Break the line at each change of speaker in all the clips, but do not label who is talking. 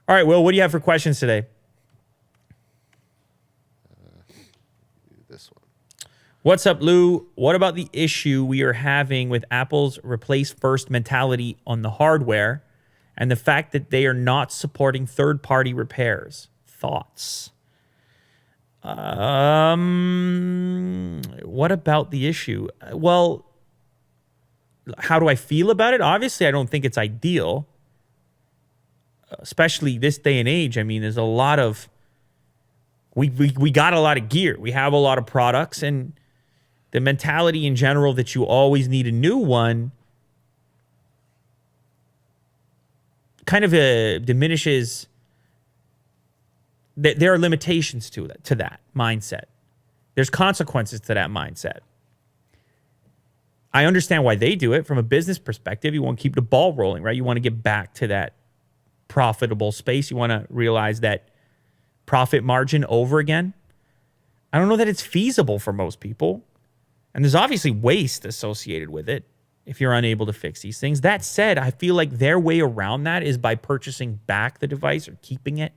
All right, Will, what do you have for questions today?
This one.
What's up, Lou? What about the issue we are having with Apple's replace first mentality on the hardware and the fact that they are not supporting third-party repairs? Thoughts? What about the issue? Well, how do I feel about it? Obviously, I don't think it's ideal, especially this day and age. I mean, there's a lot of we got a lot of gear. We have a lot of products, and the mentality in general that you always need a new one kind of diminishes. There are limitations to that mindset. There's consequences to that mindset. I understand why they do it from a business perspective. You want to keep the ball rolling, right? You want to get back to that profitable space. You want to realize that profit margin over again. I don't know that it's feasible for most people. And there's obviously waste associated with it if you're unable to fix these things. That said, I feel like their way around that is by purchasing back the device or keeping it.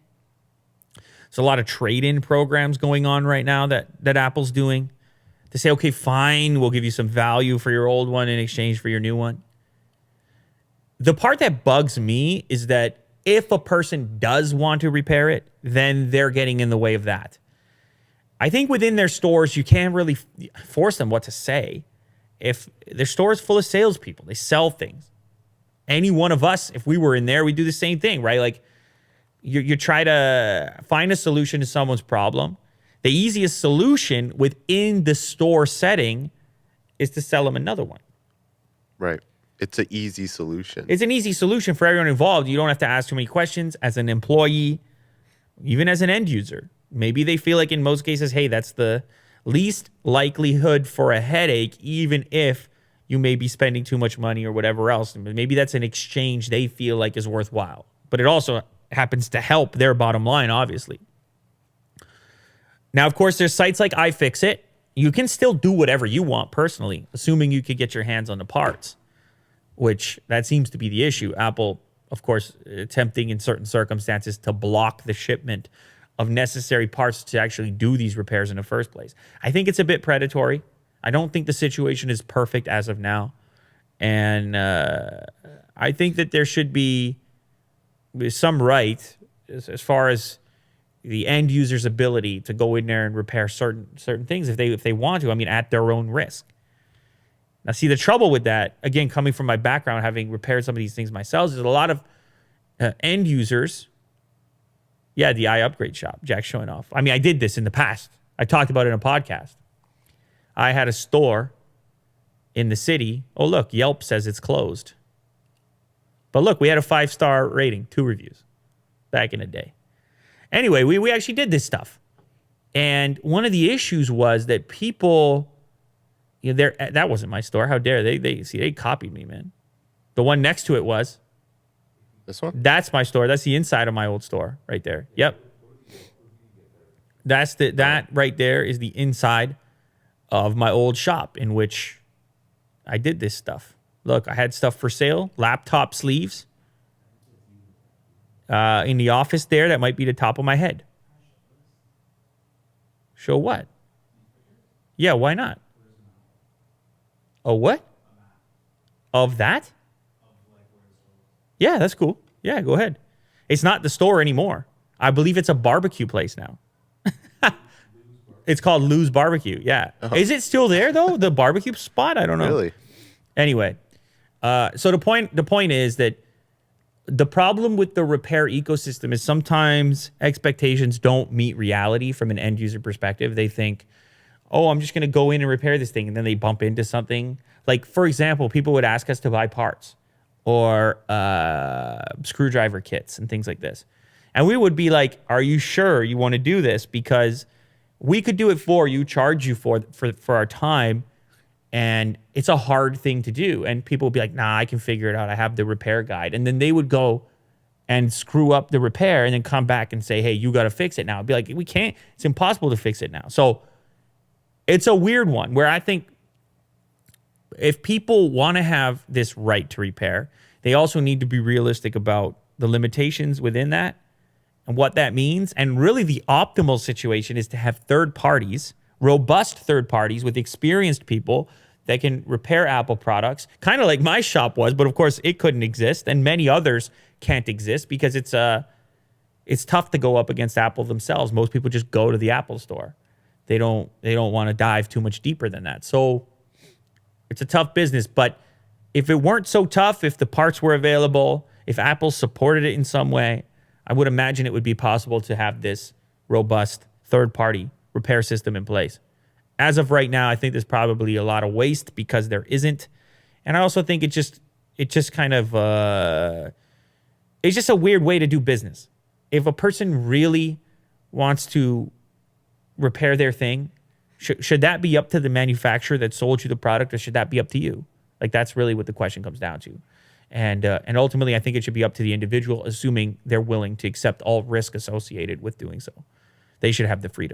There's a lot of trade-in programs going on right now that Apple's doing to say, okay, fine, we'll give you some value for your old one in exchange for your new one. The part that bugs me is that if a person does want to repair it, then they're getting in the way of that. I think within their stores, you can't really force them what to say. If their store is full of salespeople, they sell things. Any one of us, if we were in there, we'd do the same thing, right? Like, you try to find a solution to someone's problem. The easiest solution within the store setting is to sell them another one.
Right. It's an easy solution.
It's an easy solution for everyone involved. You don't have to ask too many questions as an employee, even as an end user. Maybe they feel like in most cases, hey, that's the least likelihood for a headache, even if you may be spending too much money or whatever else. Maybe that's an exchange they feel like is worthwhile. But it also happens to help their bottom line, obviously. Now, of course, there's sites like iFixit. You can still do whatever you want personally, assuming you could get your hands on the parts, which that seems to be the issue. Apple, of course, attempting in certain circumstances to block the shipment of necessary parts to actually do these repairs in the first place. I think it's a bit predatory. I don't think the situation is perfect as of now. And I think that there should be some right as far as the end user's ability to go in there and repair certain things if they want to. I mean, at their own risk. Now, see, the trouble with that, again, coming from my background, having repaired some of these things myself, is a lot of end users. Yeah, the iUpgrade shop, Jack's showing off. I mean, I did this in the past. I talked about it in a podcast. I had a store in the city. Oh, look, Yelp says it's closed. But look, we had a 5-star rating, 2 reviews back in the day. Anyway, we actually did this stuff. And one of the issues was that people, that wasn't my store. How dare they? They copied me, man. The one next to it was.
This one?
That's my store. That's the inside of my old store right there. Yep. That right there is the inside of my old shop in which I did this stuff. Look, I had stuff for sale, laptop sleeves. In the office there, that might be the top of my head. Show what? Yeah, why not? Oh, what? Of that? Yeah, that's cool. Yeah, go ahead. It's not the store anymore. I believe it's a barbecue place now. It's called Lou's Barbecue. Yeah. Uh-huh. Is it still there, though? The barbecue spot? I don't know.
Really?
Anyway, so the point is that the problem with the repair ecosystem is sometimes expectations don't meet reality from an end user perspective. They think, oh, I'm just going to go in and repair this thing. And then they bump into something. Like, for example, people would ask us to buy parts or screwdriver kits and things like this. And we would be like, are you sure you want to do this? Because we could do it for you, charge you for our time. And it's a hard thing to do. And people would be like, nah, I can figure it out. I have the repair guide. And then they would go and screw up the repair and then come back and say, hey, you got to fix it now. I'd be like, we can't. It's impossible to fix it now. So it's a weird one where I think if people want to have this right to repair, they also need to be realistic about the limitations within that And what that means, and really the optimal situation, is to have third parties, robust third parties with experienced people that can repair Apple products, kind of like my shop was, but of course it couldn't exist, and many others can't exist because it's tough to go up against Apple themselves. Most people just go to the Apple store. They don't want to dive too much deeper than that. So it's a tough business, but if it weren't so tough, if the parts were available, if Apple supported it in some way, I would imagine it would be possible to have this robust third-party repair system in place. As of right now, I think there's probably a lot of waste because there isn't. And I also think it's just kind of it's just a weird way to do business. If a person really wants to repair their thing, should that be up to the manufacturer that sold you the product, or should that be up to you? Like, that's really what the question comes down to. And ultimately, I think it should be up to the individual, assuming they're willing to accept all risk associated with doing so. They should have the freedom.